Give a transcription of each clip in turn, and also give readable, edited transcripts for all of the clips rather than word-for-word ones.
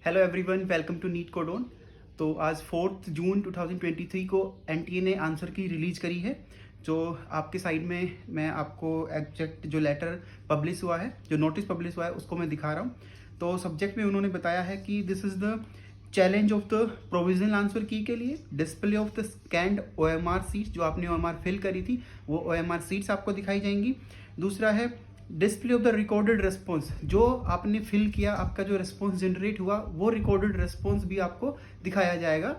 Hello everyone, welcome to NEET codon. तो आज 4 जून 2023 को एनटीए ने आंसर की रिलीज़ करी है। जो आपके साइड में मैं आपको एग्जैक्ट जो लेटर पब्लिश हुआ है, जो नोटिस पब्लिश हुआ है, उसको मैं दिखा रहा हूँ। तो सब्जेक्ट में उन्होंने बताया है कि this is the challenge of the provisional answer की के लिए display of the scanned OMR seats. जो आपने OMR फिल करी थी वो OMR सीट्स आपको दिखाई जाएंगी। दूसरा है display of the recorded response. जो आपने फिल किया, आपका जो रेस्पॉन्स जनरेट हुआ, वो रिकॉर्डेड रेस्पॉन्स भी आपको दिखाया जाएगा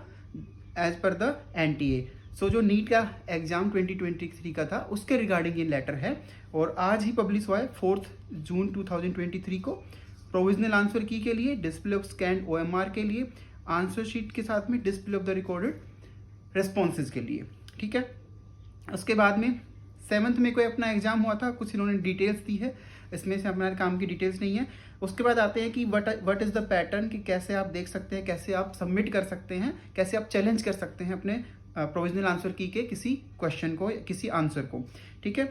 एज पर द एनटीए। सो जो नीट का एग्जाम 2023 का था उसके रिगार्डिंग ये लेटर है और आज ही पब्लिश हुआ है 4 जून 2023 को। प्रोविजनल आंसर की के लिए डिस्प्ले ऑफ स्कैन OMR के लिए, आंसर शीट के साथ में display of the recorded responses के लिए। ठीक है, उसके बाद में 7th में कोई अपना एग्जाम हुआ था, कुछ इन्होंने डिटेल्स दी है, इसमें से हमारे काम की डिटेल्स नहीं है। उसके बाद आते हैं कि व्हाट इज़ द पैटर्न, कि कैसे आप देख सकते हैं, कैसे आप सबमिट कर सकते हैं, कैसे आप चैलेंज कर सकते हैं अपने प्रोविजनल आंसर की के किसी क्वेश्चन को, किसी आंसर को। ठीक है,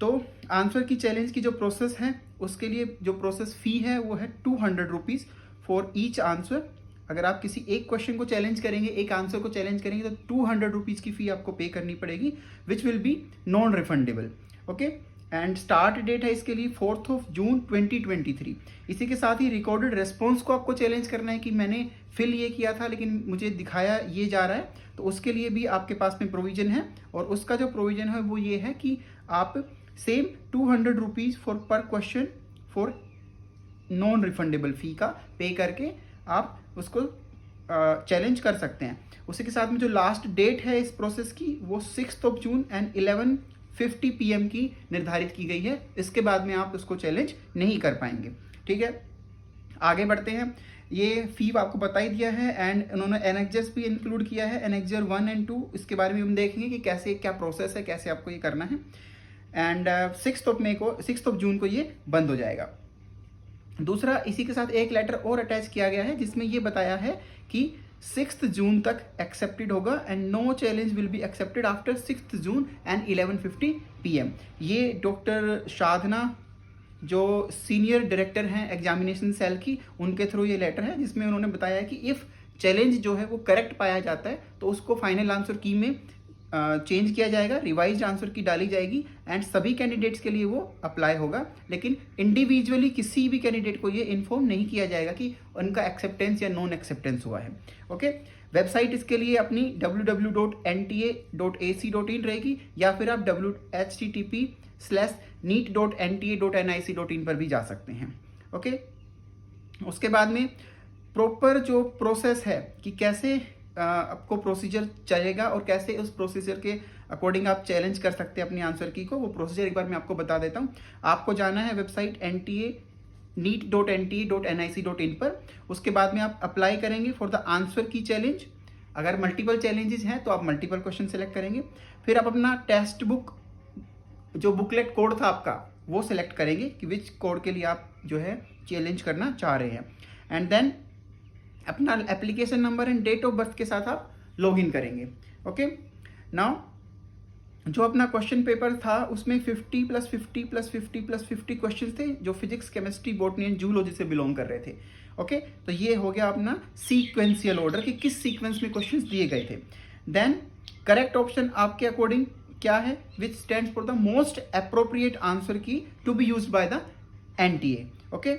तो आंसर की चैलेंज की जो प्रोसेस है उसके लिए जो प्रोसेस फ़ी है वो है 200 रुपीज़ फॉर ईच आंसर। अगर आप किसी एक क्वेश्चन को चैलेंज करेंगे, एक आंसर को चैलेंज करेंगे, तो 200 रुपीज़ की फ़ी आपको पे करनी पड़ेगी, which will be non refundable. Okay, and start date है इसके लिए 4 जून 2023। इसी के साथ ही रिकॉर्डेड रेस्पॉन्स को आपको चैलेंज करना है कि मैंने फिल ये किया था लेकिन मुझे दिखाया ये जा रहा है, तो उसके लिए भी आपके पास में प्रोविजन है। और उसका जो प्रोविजन है वो ये है कि आप सेम 200 रुपीज़ फॉर पर क्वेश्चन फॉर नॉन रिफंडेबल फ़ी का पे करके आप उसको चैलेंज कर सकते हैं। उसी के साथ में जो लास्ट डेट है इस प्रोसेस की वो 6 जून एंड 11:50 PM की निर्धारित की गई है। इसके बाद में आप उसको चैलेंज नहीं कर पाएंगे। ठीक है, आगे बढ़ते हैं। ये फी आपको बता ही दिया है एंड उन्होंने एनेक्जर्स भी इंक्लूड किया है, एनेक्जर 1 और 2। इसके बारे में हम देखेंगे कि कैसे क्या प्रोसेस है, कैसे आपको ये करना है। एंड 6 जून को ये बंद हो जाएगा। दूसरा, इसी के साथ एक लेटर और अटैच किया गया है जिसमें ये बताया है कि 6 जून तक एक्सेप्टेड होगा and no challenge will be accepted after 6 June and 11:50 PM। ये डॉक्टर साधना जो सीनियर डायरेक्टर हैं एग्जामिनेशन सेल की, उनके थ्रू ये लेटर है जिसमें उन्होंने बताया है कि इफ़ चैलेंज जो है वो करेक्ट पाया जाता है तो उसको फाइनल आंसर की में चेंज किया जाएगा, रिवाइज्ड आंसर की डाली जाएगी एंड सभी कैंडिडेट्स के लिए वो अप्लाई होगा। लेकिन इंडिविजुअली किसी भी कैंडिडेट को ये इन्फॉर्म नहीं किया जाएगा कि उनका एक्सेप्टेंस या नॉन एक्सेप्टेंस हुआ है। ओके, वेबसाइट इसके लिए अपनी www.nta.ac.in रहेगी या फिर आप http:/neet.nta.nic.in पर भी जा सकते हैं। ओके, उसके बाद में प्रॉपर जो प्रोसेस है कि कैसे आपको प्रोसीजर चलेगा और कैसे उस प्रोसीजर के अकॉर्डिंग आप चैलेंज कर सकते हैं अपनी आंसर की को, वो प्रोसीजर एक बार मैं आपको बता देता हूँ। आपको जाना है वेबसाइट neet.nta.nic.in पर। उसके बाद में आप अप्लाई करेंगे फॉर द आंसर की चैलेंज। अगर मल्टीपल चैलेंजेस हैं तो आप मल्टीपल क्वेश्चन सेलेक्ट करेंगे। फिर आप अपना टेक्स्ट बुक जो बुकलेट कोड था आपका वो सिलेक्ट करेंगे कि विच कोड के लिए आप जो है चैलेंज करना चाह रहे हैं। एंड देन अपना application number and date of birth के साथ आप लॉगिन करेंगे। ओके, नाउ जो अपना क्वेश्चन पेपर था उसमें 50+50+50+50 क्वेश्चन थे जो physics, chemistry, botany and zoology से बिलोंग कर रहे थे। ओके, तो ये हो गया अपना सीक्वेंशियल ऑर्डर कि किस सीक्वेंस में क्वेश्चंस दिए गए थे। देन करेक्ट ऑप्शन आपके अकॉर्डिंग क्या है, which stands for the most appropriate answer key to be used by the NTA. Okay,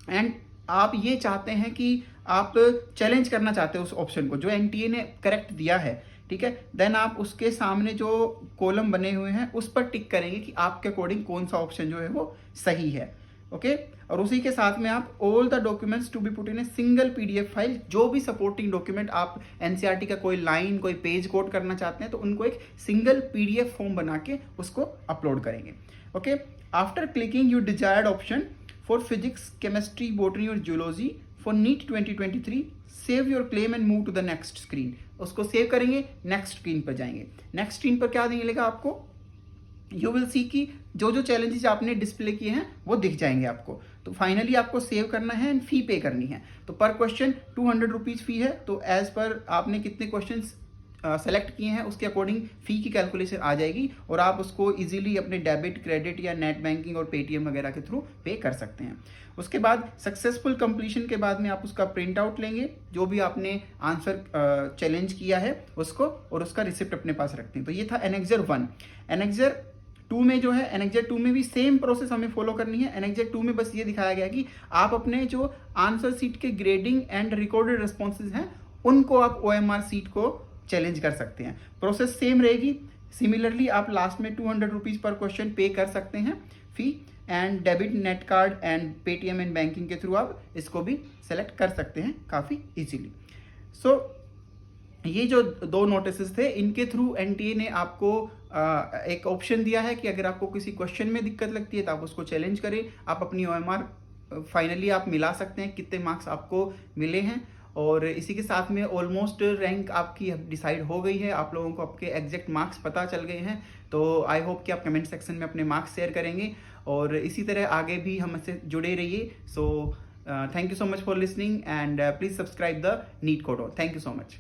and आप ये चाहते हैं कि आप चैलेंज करना चाहते हो उस ऑप्शन को जो एनटीए ने करेक्ट दिया है। ठीक है, देन आप उसके सामने जो कॉलम बने हुए हैं उस पर टिक करेंगे कि आपके अकॉर्डिंग कौन सा ऑप्शन जो है वो सही है। ओके, और उसी के साथ में आप all the documents to be put in a single PDF file. जो भी सपोर्टिंग डॉक्यूमेंट आप एनसीईआरटी का कोई लाइन, कोई पेज कोड करना चाहते हैं तो उनको एक सिंगल PDF फॉर्म बना के उसको अपलोड करेंगे। Okay, after clicking you desired option for physics, chemistry, botany और zoology for NEET 2023, save your claim and move to the next screen. उसको सेव करेंगे, नेक्स्ट स्क्रीन पर जाएंगे। नेक्स्ट स्क्रीन पर क्या मिलेगा आपको, यू विल सी कि जो जो चैलेंजेस आपने डिस्प्ले किए हैं वो दिख जाएंगे आपको। तो फाइनली आपको सेव करना है एंड फी पे करनी है। तो पर क्वेश्चन 200 रुपीज़ फी है। तो एज पर आपने कितने क्वेश्चन सेलेक्ट किए हैं उसके अकॉर्डिंग फ़ी की कैलकुलेशन आ जाएगी और आप उसको इजीली अपने डेबिट, क्रेडिट या नेट बैंकिंग और पेटीएम वगैरह के थ्रू पे कर सकते हैं। उसके बाद सक्सेसफुल कंप्लीशन के बाद में आप उसका प्रिंट आउट लेंगे, जो भी आपने आंसर चैलेंज किया है उसको, और उसका रिसिप्ट अपने पास रखते हैं। तो ये था एनेक्जर 1। एनेक्जर 2 में जो है, एनेक्जर 2 में भी सेम प्रोसेस हमें फॉलो करनी है। एनेक्जर 2 में बस ये दिखाया गया कि आप अपने जो आंसर सीट के ग्रेडिंग एंड रिकॉर्डेड रिस्पॉन्सेज हैं उनको आप OMR सीट को चैलेंज कर सकते हैं। प्रोसेस सेम रहेगी। सिमिलरली आप लास्ट में 200 रुपीज़ पर क्वेश्चन पे कर सकते हैं fee, and debit, net card and Paytm and banking के थ्रू आप इसको भी सेलेक्ट कर सकते हैं काफ़ी इजीली। सो ये जो 2 नोटिस थे, इनके थ्रू एनटीए ने आपको एक ऑप्शन दिया है कि अगर आपको किसी क्वेश्चन में दिक्कत लगती है तो आप उसको चैलेंज करें, आप अपनी OMR फाइनली आप मिला सकते हैं, कितने मार्क्स आपको मिले हैं। और इसी के साथ में ऑलमोस्ट रैंक आपकी डिसाइड हो गई है, आप लोगों को आपके एग्जैक्ट मार्क्स पता चल गए हैं। तो आई होप कि आप कमेंट सेक्शन में अपने मार्क्स शेयर करेंगे और इसी तरह आगे भी हमसे जुड़े रहिए। So thank you so much for listening and please subscribe the NEET code. Thank you so much.